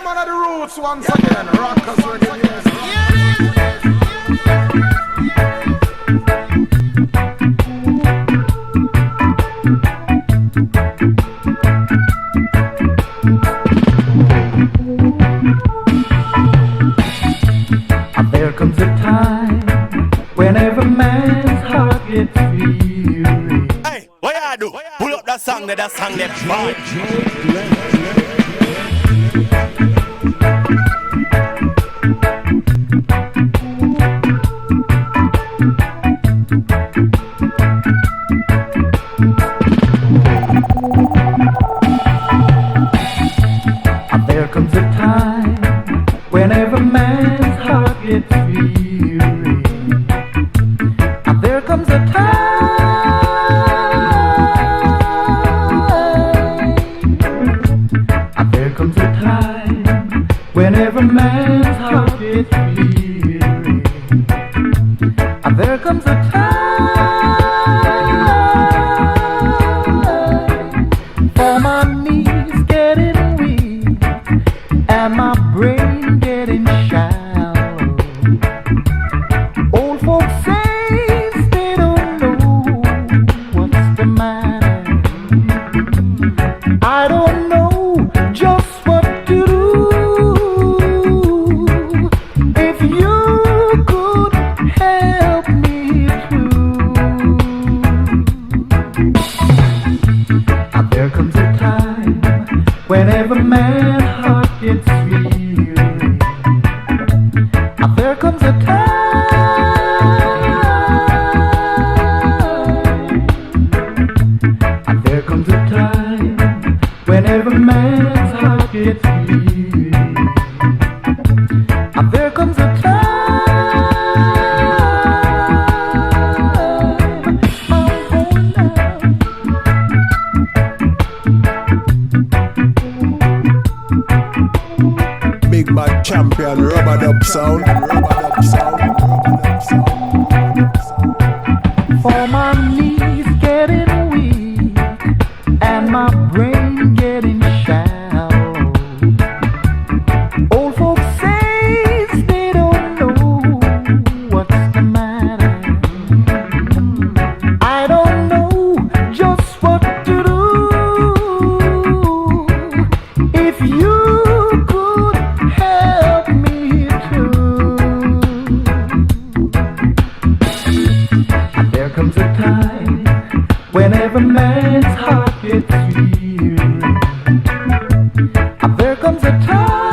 man of the roots once again. Rockers reggae music. There comes a time when every man's heart gets weary. Hey, what you do? Pull up that song that's fine. There comes a time when every man's heart gets weary. And there comes a time. And there comes a time when every man's heart gets weary. And there comes a time for my knees getting weak and my brain getting shallow. Old folks say they don't know what's the matter. I don't know just what to do. If you could help me through. And there comes a time when every man's heart gets weary. And there comes a time. And there comes a time when every man's heart gets weary. And there comes a time. I'm going down. Big bad champion, rubber dub sound. For my knees getting weak and my brain getting shallow. Old folks say they don't know what's the matter. I don't know just what to do. If you could help me too. And there comes a time when every man's heart gets weary. And there comes a time.